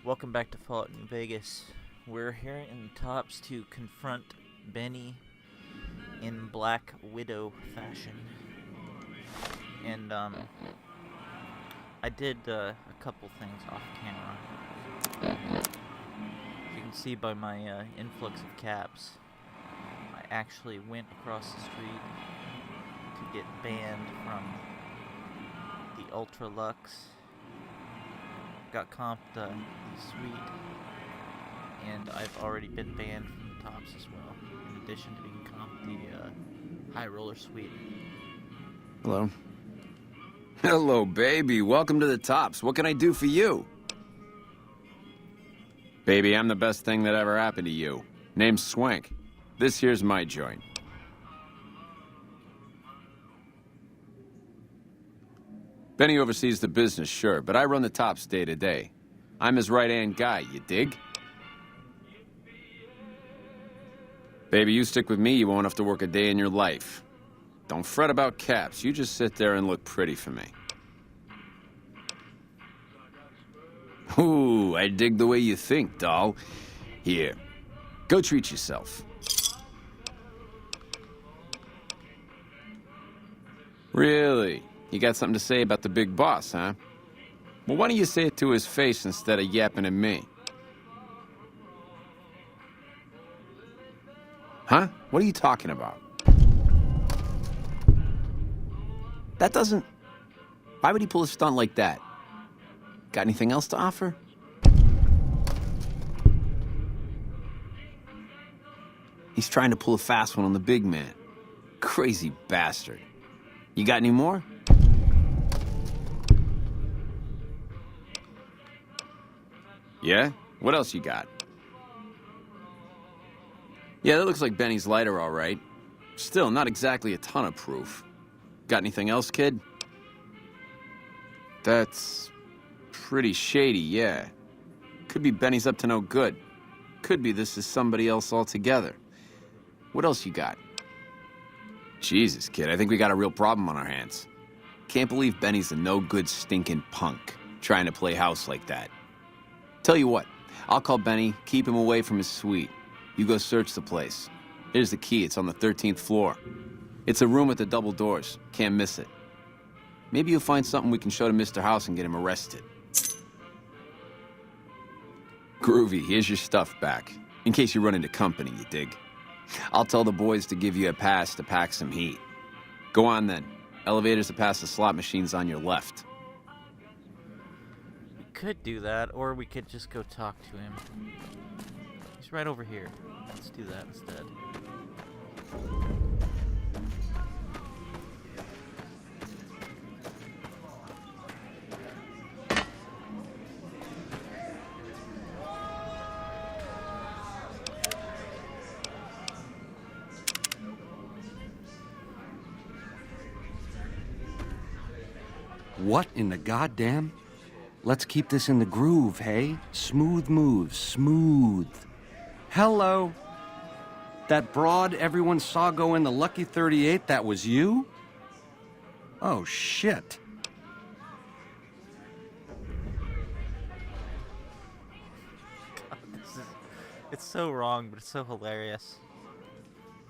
Welcome back to Fallout New Vegas. We're here in the tops to confront Benny in Black Widow fashion. And, I did a couple things off camera. As you can see by my influx of caps, I actually went across the street to get banned from the Ultra Lux. Got comped the suite, and I've already been banned from the tops as well, in addition to being comped the High Roller suite. Hello. Hello, baby. Welcome to the tops. What can I do for you? Baby, I'm the best thing that ever happened to you. Name's Swank. This here's my joint. Benny oversees the business, sure, but I run the tops day to day. I'm his right-hand guy, you dig? Baby, you stick with me, you won't have to work a day in your life. Don't fret about caps. You just sit there and look pretty for me. Ooh, I dig the way you think, doll. Here, go treat yourself. Really? You got something to say about the big boss, huh? Well, why don't you say it to his face instead of yapping at me? Huh? What are you talking about? That doesn't... Why would he pull a stunt like that? Got anything else to offer? He's trying to pull a fast one on the big man. Crazy bastard. You got any more? Yeah? What else you got? Yeah, that looks like Benny's lighter, all right. Still, not exactly a ton of proof. Got anything else, kid? That's pretty shady, yeah. Could be Benny's up to no good. Could be this is somebody else altogether. What else you got? Jesus, kid, I think we got a real problem on our hands. Can't believe Benny's a no-good stinking punk, trying to play house like that. Tell you what, I'll call Benny, keep him away from his suite. You go search the place. Here's the key, it's on the 13th floor. It's a room with the double doors, can't miss it. Maybe you'll find something we can show to Mr. House and get him arrested. Groovy, here's your stuff back. In case you run into company, you dig? I'll tell the boys to give you a pass to pack some heat. Go on then. Elevators to pass the slot machines on your left. We could do that, or we could just go talk to him. He's right over here. Let's do that instead. What in the goddamn? Let's keep this in the groove, hey? Smooth moves, smooth. Hello? That broad everyone saw go in the Lucky 38, that was you? Oh, shit. God, it's so wrong, but it's so hilarious.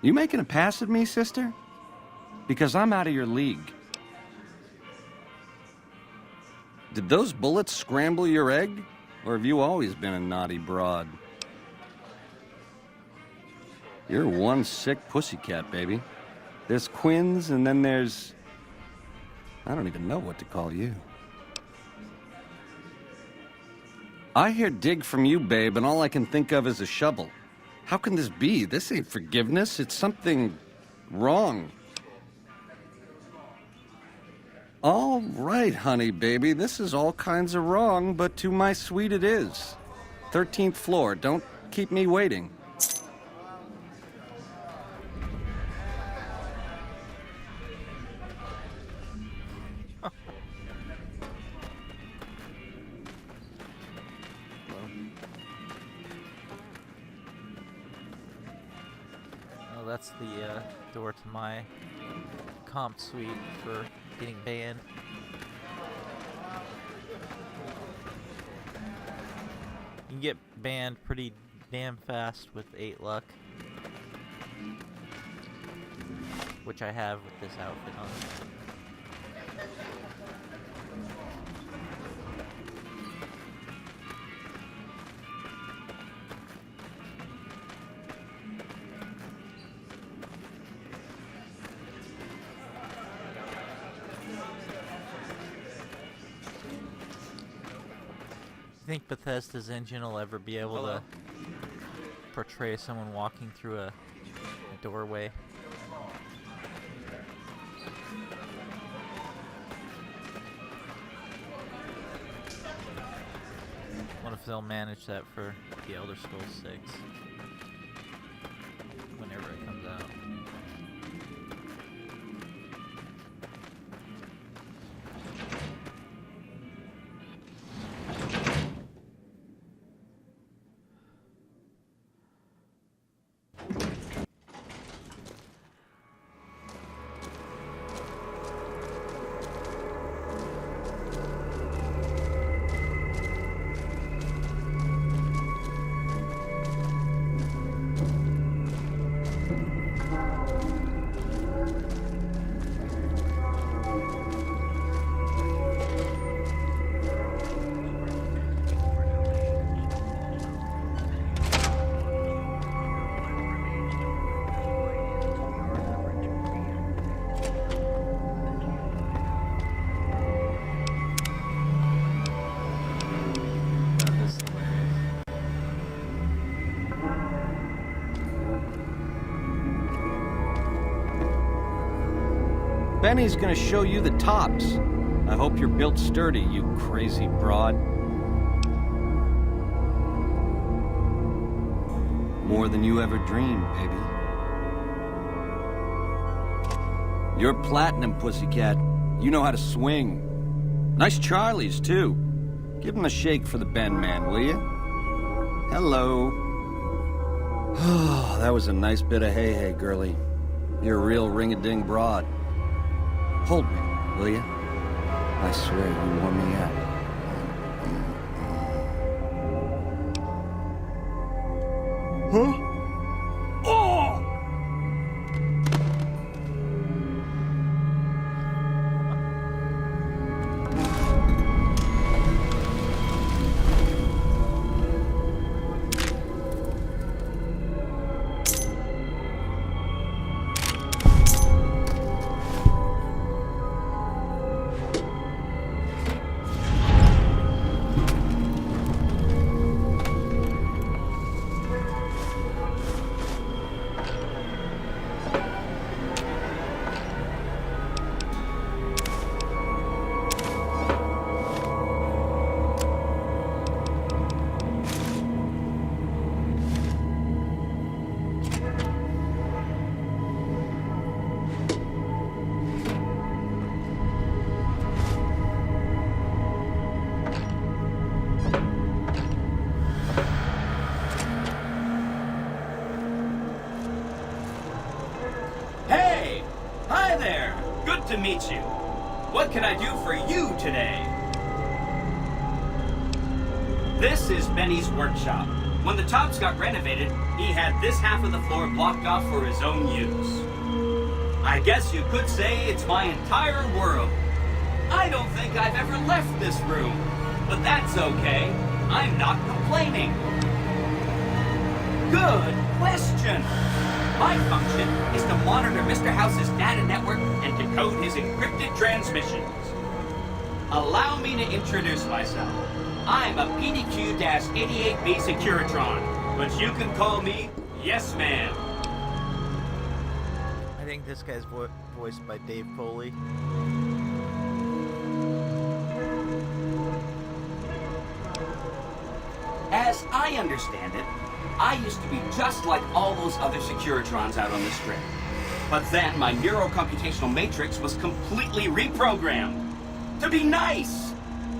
You making a pass at me, sister? Because I'm out of your league. Did those bullets scramble your egg? Or have you always been a naughty broad? You're one sick pussycat, baby. There's Quinn's, and then there's... I don't even know what to call you. I hear dig from you, babe, and all I can think of is a shovel. How can this be? This ain't forgiveness. It's something wrong. All right, honey, baby. This is all kinds of wrong, but to my suite it is. 13th floor. Don't keep me waiting. Oh, that's the door to my comp suite for getting banned. get banned pretty damn fast with 8 luck. Which I have with this outfit on. You think Bethesda's engine will ever be able to portray someone walking through a doorway? What if they'll manage that for the Elder Scrolls 6 whenever it comes out? Benny's gonna show you the tops. I hope you're built sturdy, you crazy broad. More than you ever dreamed, baby. You're platinum, pussycat. You know how to swing. Nice Charlies, too. Give him a shake for the Ben man, will you? Hello. Oh, that was a nice bit of hey-hey, girlie. You're a real ring-a-ding broad. Hold me, will you? I swear you wore me out. Huh? Oh! To meet you. What can I do for you today? This is Benny's workshop. When the tops got renovated, he had this half of the floor blocked off for his own use. I guess you could say it's my entire world. I don't think I've ever left this room, but that's okay. I'm not complaining. Good question. My function is to monitor Mr. House's data network and decode his encrypted transmissions. Allow me to introduce myself. I'm a PDQ-88B Securitron, but you can call me Yes Man. I think this guy's voiced by Dave Foley. As I understand it, I used to be just like all those other Securitrons out on the strip. But then my neurocomputational matrix was completely reprogrammed. To be nice!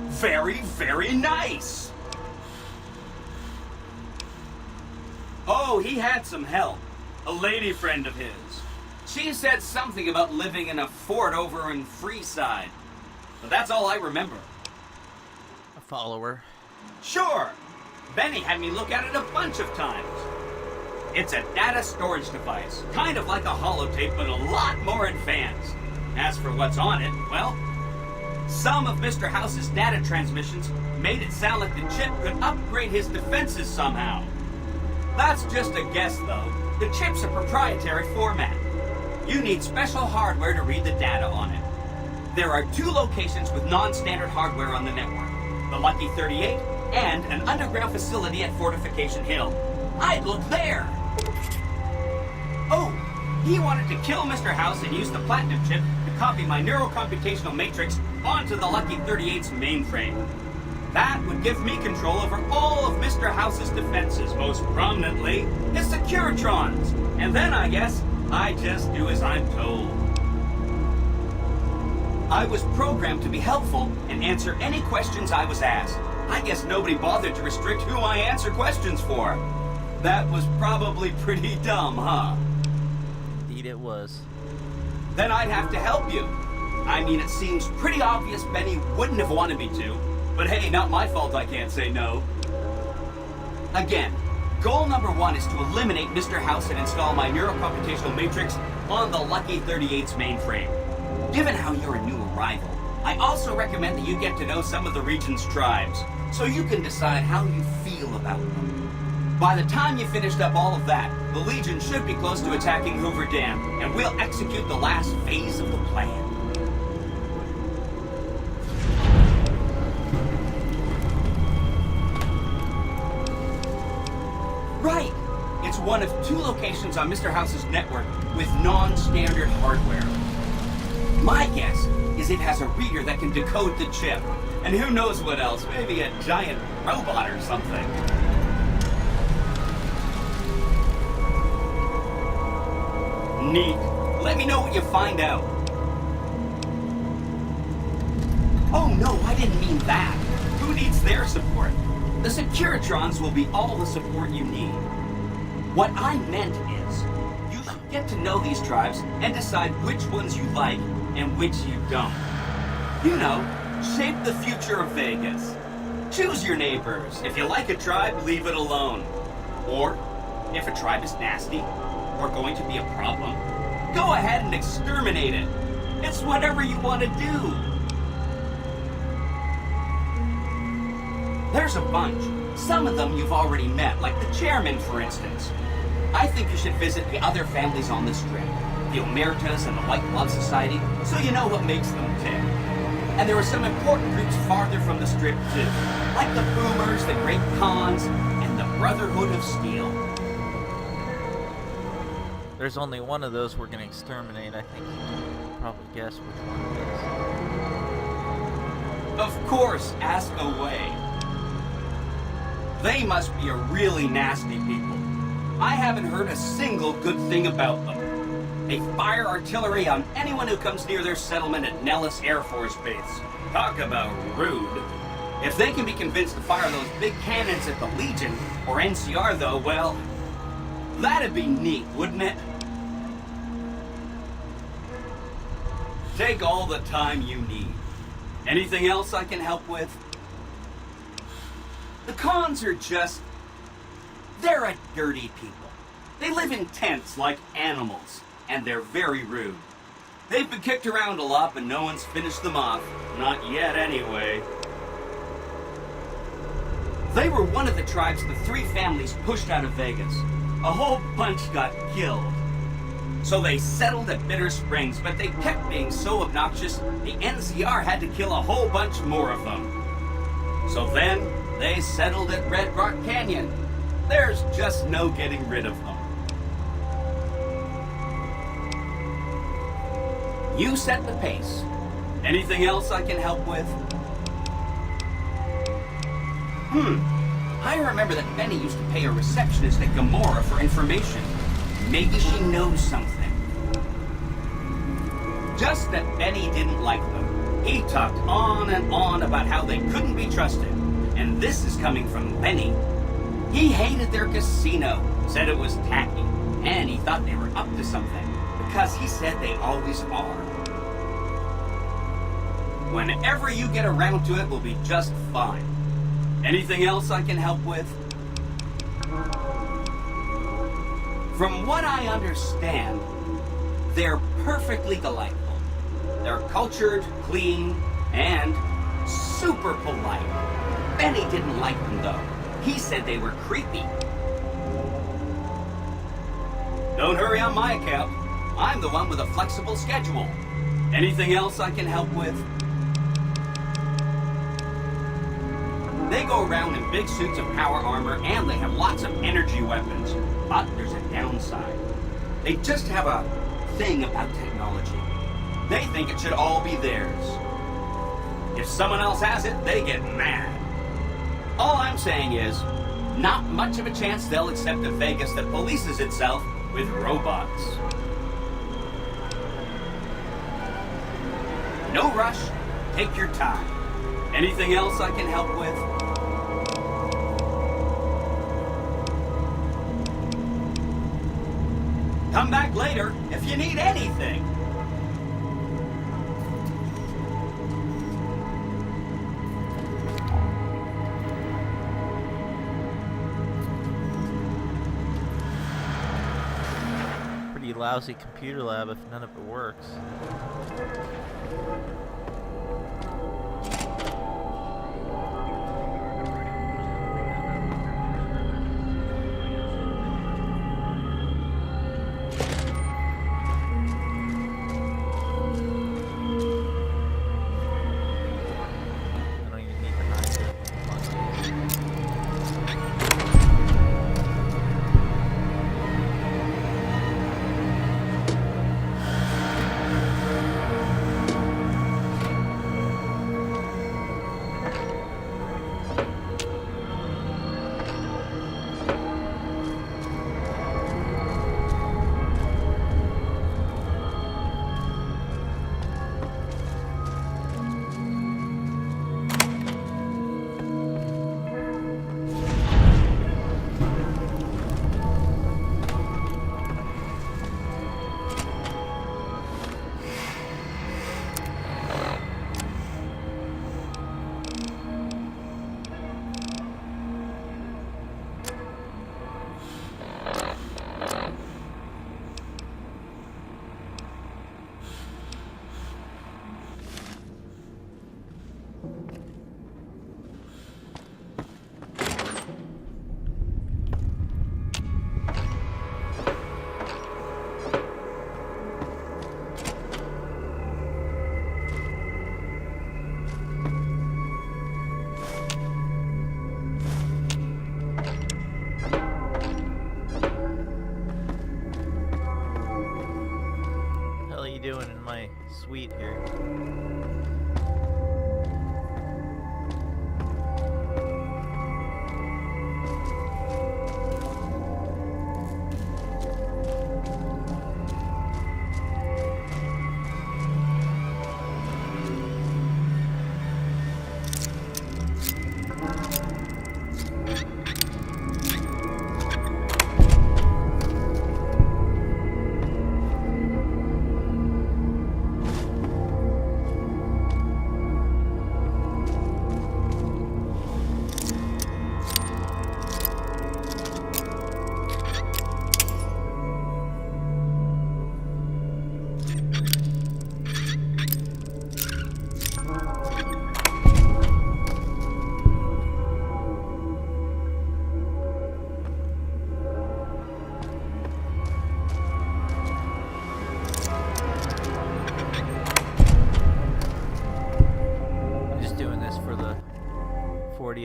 Very, very nice! Oh, he had some help. A lady friend of his. She said something about living in a fort over in Freeside. But that's all I remember. A follower. Sure! Benny had me look at it a bunch of times. It's a data storage device, kind of like a holotape, but a lot more advanced. As for what's on it, well, some of Mr. House's data transmissions made it sound like the chip could upgrade his defenses somehow. That's just a guess, though. The chip's a proprietary format. You need special hardware to read the data on it. There are 2 locations with non-standard hardware on the network. The Lucky 38 and an underground facility at Fortification Hill. I'd look there! Oh, he wanted to kill Mr. House and use the Platinum chip to copy my neurocomputational matrix onto the Lucky 38's mainframe. That would give me control over all of Mr. House's defenses, most prominently his Securitrons. And then, I guess, I just do as I'm told. I was programmed to be helpful and answer any questions I was asked. I guess nobody bothered to restrict who I answer questions for. That was probably pretty dumb, huh? Indeed it was. Then I'd have to help you. I mean, it seems pretty obvious Benny wouldn't have wanted me to. But hey, not my fault I can't say no. Again, goal number 1 is to eliminate Mr. House and install my neurocomputational matrix on the Lucky 38's mainframe. Given how you're a new arrival, I also recommend that you get to know some of the region's tribes, so you can decide how you feel about them. By the time you finished up all of that, the Legion should be close to attacking Hoover Dam, and we'll execute the last phase of the plan. Right! It's one of 2 locations on Mr. House's network with non-standard hardware. My guess is it has a reader that can decode the chip. And who knows what else, maybe a giant robot or something. Neat. Let me know what you find out. Oh no, I didn't mean that. Who needs their support? The Securitrons will be all the support you need. What I meant is, you should get to know these tribes and decide which ones you like and which you don't. You know, shape the future of Vegas. Choose your neighbors. If you like a tribe, leave it alone. Or, if a tribe is nasty, or going to be a problem, go ahead and exterminate it. It's whatever you want to do. There's a bunch. Some of them you've already met, like the chairman, for instance. I think you should visit the other families on the Strip, the Omertas and the White Glove Society, so you know what makes them tick. And there are some important groups farther from the Strip, too, like the Boomers, the Great Khans, and the Brotherhood of Steel. There's only one of those we're gonna exterminate. I think you can probably guess which one it is. Of course, ask away. They must be a really nasty people. I haven't heard a single good thing about them. They fire artillery on anyone who comes near their settlement at Nellis Air Force Base. Talk about rude. If they can be convinced to fire those big cannons at the Legion, or NCR though, well, that'd be neat, wouldn't it? Take all the time you need. Anything else I can help with? The Khans are just... they're a dirty people. They live in tents like animals, and they're very rude. They've been kicked around a lot, but no one's finished them off. Not yet, anyway. They were one of the tribes the 3 families pushed out of Vegas. A whole bunch got killed. So they settled at Bitter Springs, but they kept being so obnoxious, the NCR had to kill a whole bunch more of them. So then, they settled at Red Rock Canyon. There's just no getting rid of them. You set the pace. Anything else I can help with? I remember that Benny used to pay a receptionist at Gomorrah for information. Maybe she knows something. Just that Benny didn't like them. He talked on and on about how they couldn't be trusted. And this is coming from Benny. He hated their casino, said it was tacky, and he thought they were up to something, because he said they always are. Whenever you get around to it, we'll be just fine. Anything else I can help with? From what I understand, they're perfectly delightful. They're cultured, clean, and super polite. Benny didn't like them, though. He said they were creepy. Don't hurry on my account. I'm the one with a flexible schedule. Anything else I can help with? They go around in big suits of power armor, and they have lots of energy weapons. But there's a downside. They just have a thing about technology. They think it should all be theirs. If someone else has it, they get mad. All I'm saying is, not much of a chance they'll accept a Vegas that polices itself with robots. No rush. Take your time. Anything else I can help with? Come back later if you need anything. Pretty lousy computer lab if none of it works. Doing in my suite here?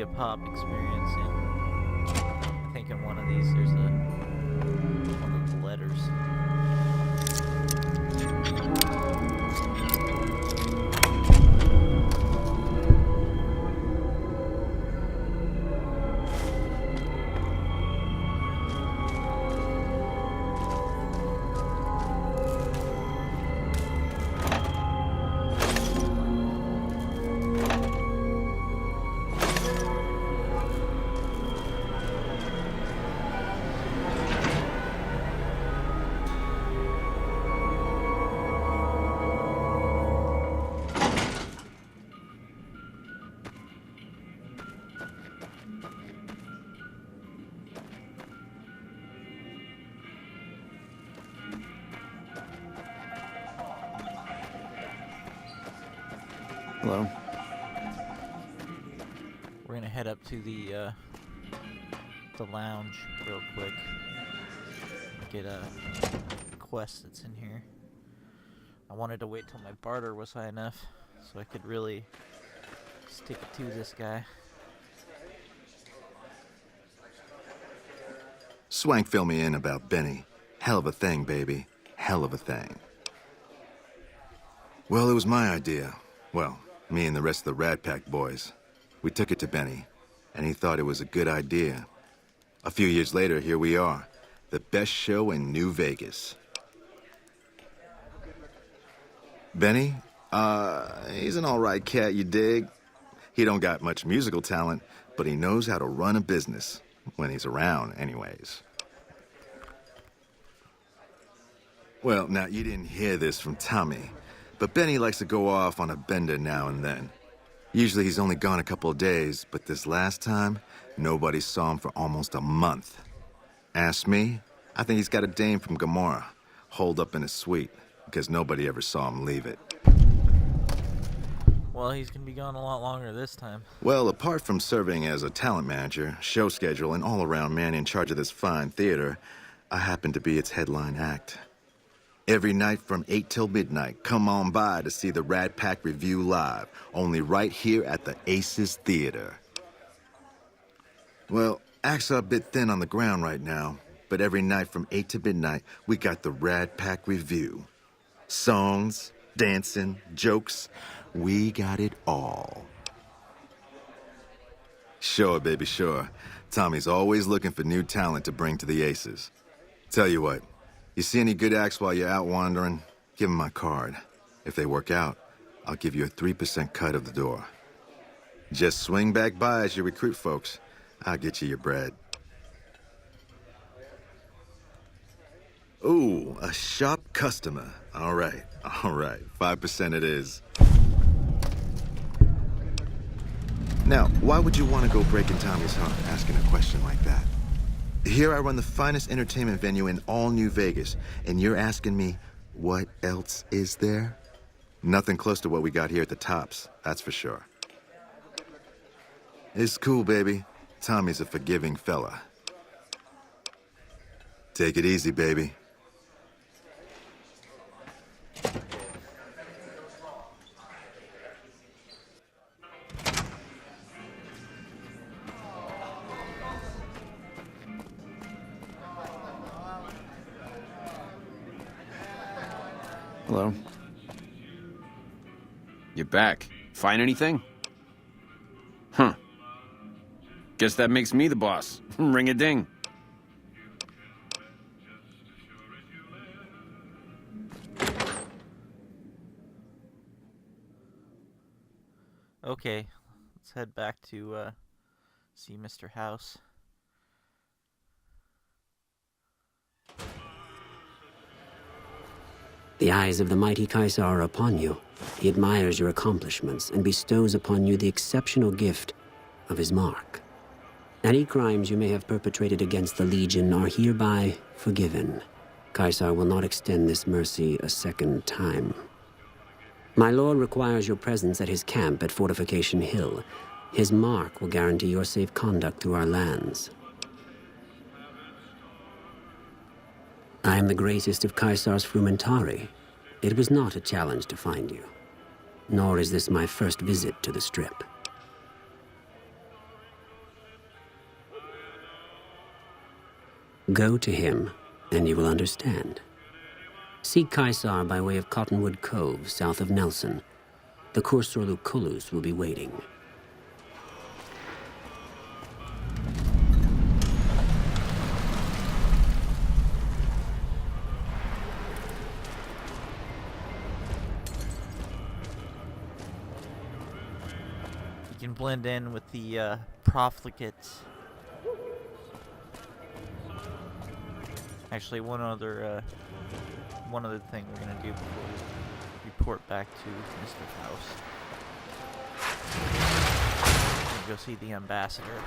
A pop experience, and I think in one of these there's one of the letters. Hello. We're gonna head up to the lounge real quick. Get a quest that's in here. I wanted to wait till my barter was high enough so I could really stick it to this guy. Swank fill me in about Benny. Hell of a thing, baby. Hell of a thing. Well, it was my idea. Well, me and the rest of the Rat Pack boys. We took it to Benny, and he thought it was a good idea. A few years later, here we are. The best show in New Vegas. Benny? He's an all right cat, you dig? He don't got much musical talent, but he knows how to run a business. When he's around, anyways. Well, now, you didn't hear this from Tommy, but Benny likes to go off on a bender now and then. Usually he's only gone a couple of days, but this last time, nobody saw him for almost a month. Ask me, I think he's got a dame from Gomorrah, holed up in his suite, because nobody ever saw him leave it. Well, he's gonna be gone a lot longer this time. Well, apart from serving as a talent manager, show schedule, and all-around man in charge of this fine theater, I happen to be its headline act. Every night from 8 till midnight, come on by to see the Rat Pack Review live, only right here at the Aces Theater. Well, acts are a bit thin on the ground right now, but every night from 8 to midnight, we got the Rat Pack Review. Songs, dancing, jokes, we got it all. Sure, baby, sure. Tommy's always looking for new talent to bring to the Aces. Tell you what, you see any good acts while you're out wandering, give them my card. If they work out, I'll give you a 3% cut of the door. Just swing back by as you recruit folks. I'll get you your bread. Ooh, a sharp customer. All right, 5% it is. Now, why would you want to go breaking Tommy's heart asking a question like that? Here I run the finest entertainment venue in all New Vegas, and you're asking me, what else is there? Nothing close to what we got here at the Tops, that's for sure. It's cool, baby. Tommy's a forgiving fella. Take it easy, baby. Hello. You're back. Find anything? Huh. Guess that makes me the boss. Ring a ding. Okay, let's head back to see Mr. House. The eyes of the mighty Caesar are upon you. He admires your accomplishments and bestows upon you the exceptional gift of his mark. Any crimes you may have perpetrated against the Legion are hereby forgiven. Caesar will not extend this mercy a second time. My lord requires your presence at his camp at Fortification Hill. His mark will guarantee your safe conduct through our lands. I am the greatest of Caesar's frumentari. It was not a challenge to find you. Nor is this my first visit to the Strip. Go to him, and you will understand. Seek Caesar by way of Cottonwood Cove, south of Nelson. The Cursor Lucullus will be waiting. You can blend in with the profligates. Actually, one other thing we're gonna do before we report back to Mr. House. Go see the ambassador.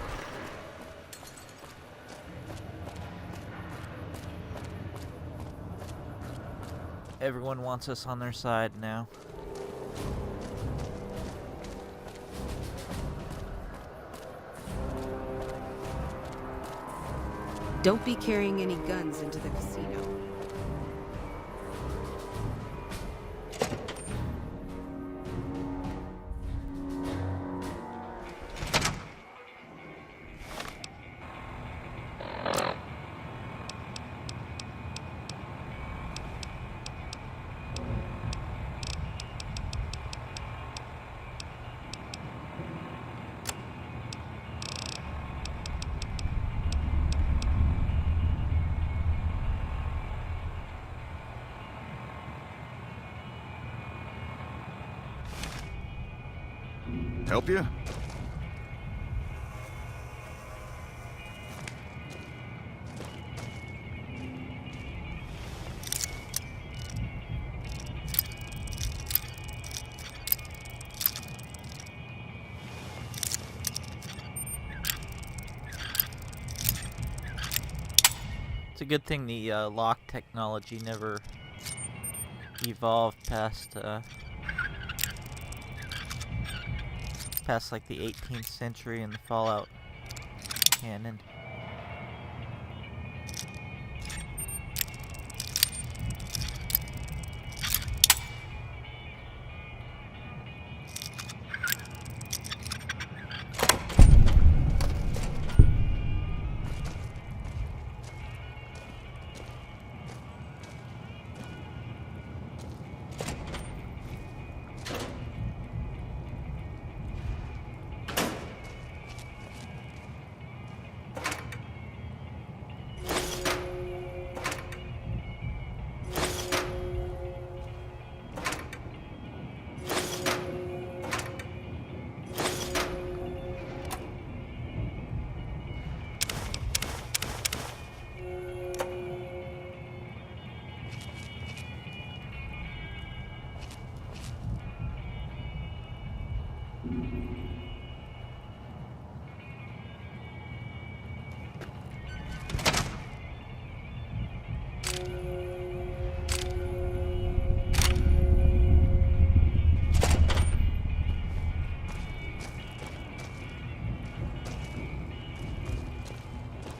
Everyone wants us on their side now. Don't be carrying any guns into the casino. Help you? It's a good thing the lock technology never evolved past like the 18th century in the Fallout canon.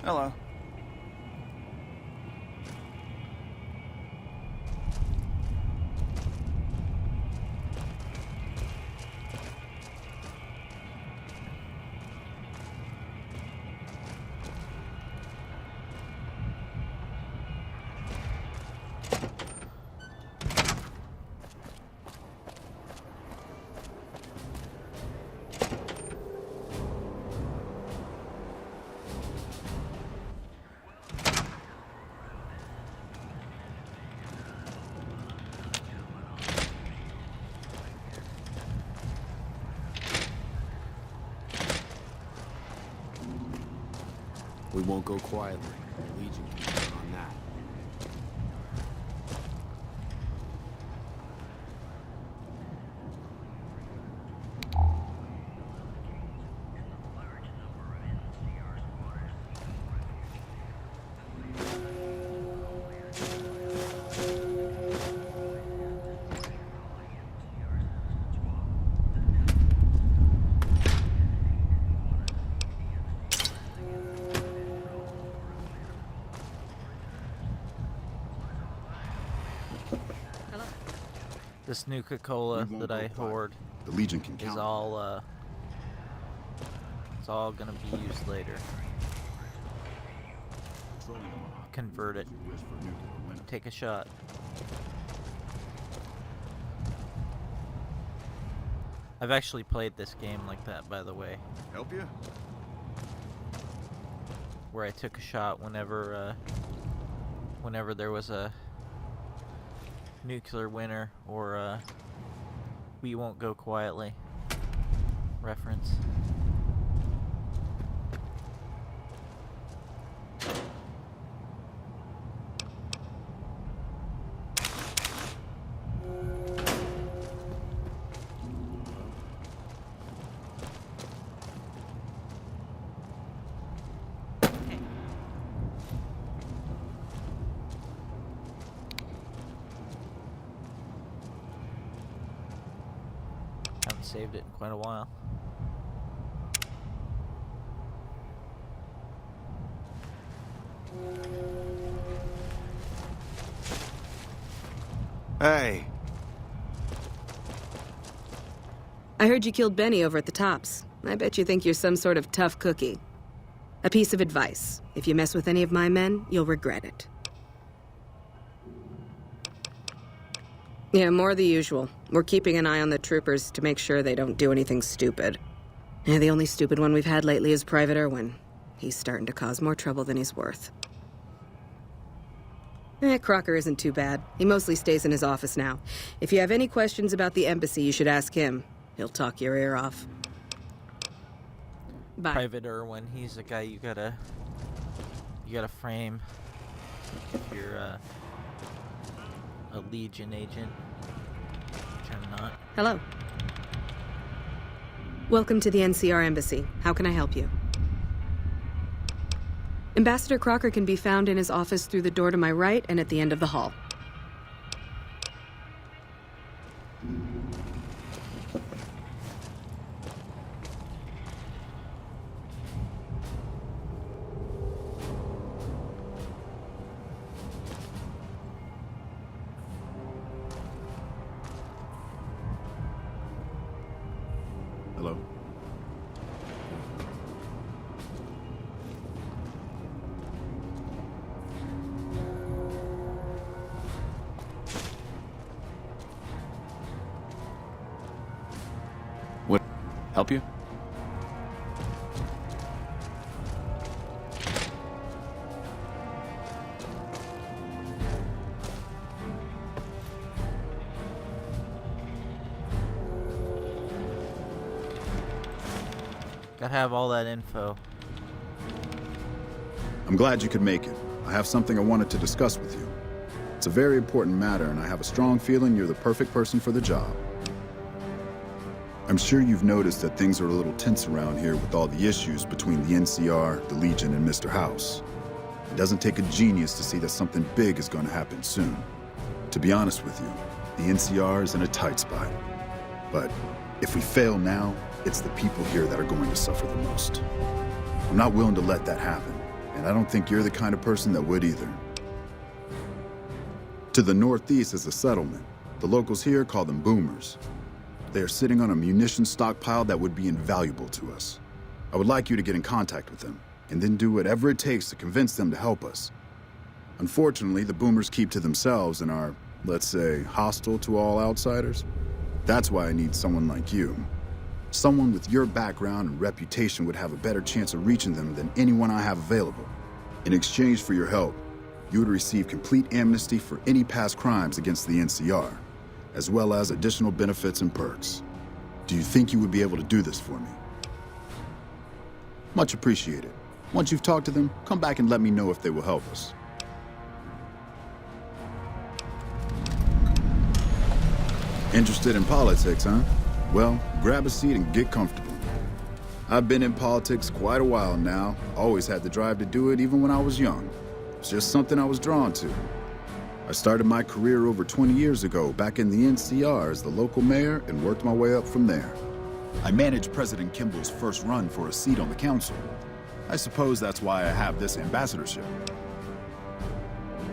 Hello. We won't go quietly. The Legion can count on that. This Nuka-Cola that I hoard The Legion can is count. it's all gonna be used later. Convert it. Take a shot. I've actually played this game like that, by the way, Help you? where I took a shot whenever there was a nuclear winter or we won't go quietly reference. Haven't saved it in quite a while. Hey, I heard you killed Benny over at the Tops. I bet you think you're some sort of tough cookie. A piece of advice. If you mess with any of my men, you'll regret it. Yeah, more of the usual. We're keeping an eye on the troopers to make sure they don't do anything stupid. Yeah, the only stupid one we've had lately is Private Irwin. He's starting to cause more trouble than he's worth. Crocker isn't too bad. He mostly stays in his office now. If you have any questions about the embassy, you should ask him. He'll talk your ear off. Bye. Private Irwin, he's the guy you gotta frame if you're a Legion agent, which I'm not. Hello. Welcome to the NCR Embassy. How can I help you? Ambassador Crocker can be found in his office through the door to my right and at the end of the hall. hello. What? Help you? Gotta have all that info. I'm glad you could make it. I have something I wanted to discuss with you. It's a very important matter, and I have a strong feeling you're the perfect person for the job. I'm sure you've noticed that things are a little tense around here with all the issues between the NCR, the Legion, and Mr. House. It doesn't take a genius to see that something big is going to happen soon. To be honest with you, the NCR is in a tight spot. But if we fail now, it's the people here that are going to suffer the most. I'm not willing to let that happen, and I don't think you're the kind of person that would either. To the northeast is a settlement. The locals here call them boomers. They are sitting on a munitions stockpile that would be invaluable to us. I would like you to get in contact with them, and then do whatever it takes to convince them to help us. Unfortunately, the boomers keep to themselves and are, let's say, hostile to all outsiders. That's why I need someone like you. Someone with your background and reputation would have a better chance of reaching them than anyone I have available. In exchange for your help, you would receive complete amnesty for any past crimes against the NCR, as well as additional benefits and perks. Do you think you would be able to do this for me? Much appreciated. Once you've talked to them, come back and let me know if they will help us. Interested in politics, huh? Well, grab a seat and get comfortable. I've been in politics quite a while now. Always had the drive to do it even when I was young. It's just something I was drawn to. I started my career over 20 years ago back in the NCR as the local mayor and worked my way up from there. I managed President Kimball's first run for a seat on the council. I suppose that's why I have this ambassadorship.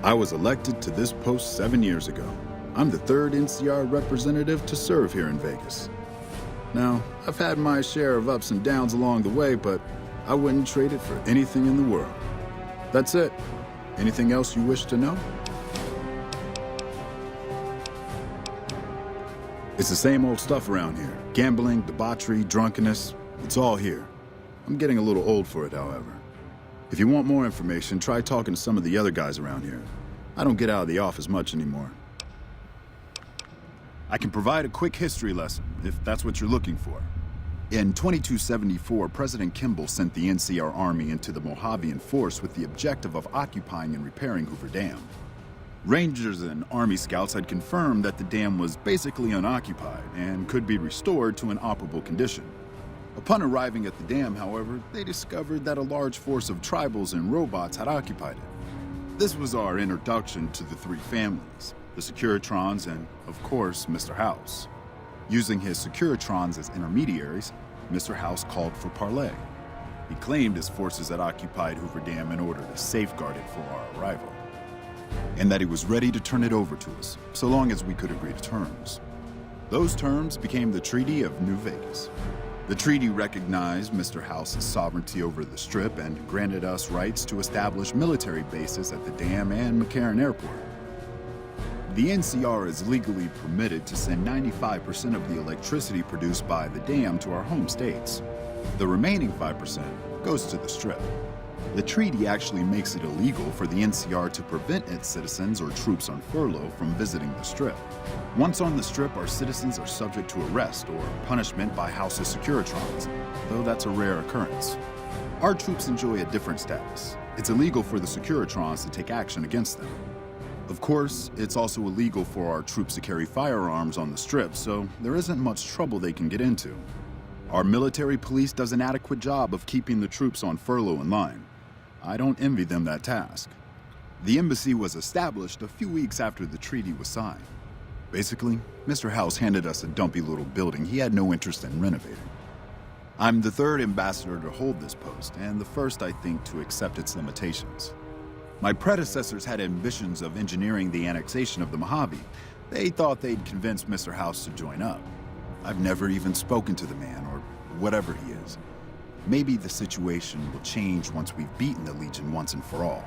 I was elected to this post 7 years ago. I'm the third NCR representative to serve here in Vegas. Now, I've had my share of ups and downs along the way, but I wouldn't trade it for anything in the world. That's it. Anything else you wish to know? It's the same old stuff around here. Gambling, debauchery, drunkenness, it's all here. I'm getting a little old for it, however. If you want more information, try talking to some of the other guys around here. I don't get out of the office much anymore. I can provide a quick history lesson, if that's what you're looking for. In 2274, President Kimball sent the NCR Army into the Mojavian force with the objective of occupying and repairing Hoover Dam. Rangers and Army scouts had confirmed that the dam was basically unoccupied and could be restored to an operable condition. Upon arriving at the dam, however, they discovered that a large force of tribals and robots had occupied it. This was our introduction to the three families, the Securitrons and, of course, Mr. House. Using his Securitrons as intermediaries, Mr. House called for parley. He claimed his forces had occupied Hoover Dam in order to safeguard it for our arrival. and that he was ready to turn it over to us, so long as we could agree to terms. Those terms became the Treaty of New Vegas. The treaty recognized Mr. House's sovereignty over the Strip and granted us rights to establish military bases at the dam and McCarran Airport. The NCR is legally permitted to send 95% of the electricity produced by the dam to our home states. The remaining 5% goes to the Strip. The treaty actually makes it illegal for the NCR to prevent its citizens or troops on furlough from visiting the Strip. Once on the Strip, our citizens are subject to arrest or punishment by House's Securitrons, though that's a rare occurrence. Our troops enjoy a different status. It's illegal for the Securitrons to take action against them. Of course, it's also illegal for our troops to carry firearms on the Strip, so there isn't much trouble they can get into. Our military police does an adequate job of keeping the troops on furlough in line. I don't envy them that task. The embassy was established a few weeks after the treaty was signed. Basically, Mr. House handed us a dumpy little building he had no interest in renovating. I'm the third ambassador to hold this post, and the first, I think, to accept its limitations. My predecessors had ambitions of engineering the annexation of the Mojave. They thought they'd convince Mr. House to join up. I've never even spoken to the man, or whatever he is. Maybe the situation will change once we've beaten the Legion once and for all.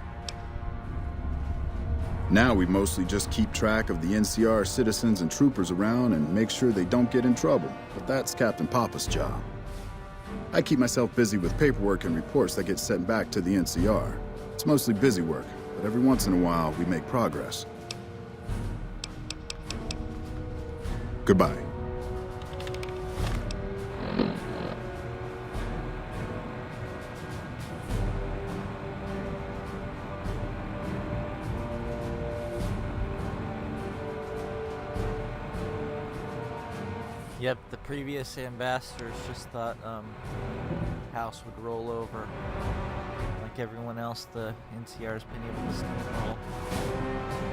Now we mostly just keep track of the NCR citizens and troopers around and make sure they don't get in trouble, but that's Captain Papa's job. I keep myself busy with paperwork and reports that get sent back to the NCR. It's mostly busy work, but every once in a while we make progress. Goodbye. Yep, the previous ambassadors just thought House would roll over. Like everyone else, the NCR's been able to steamroll.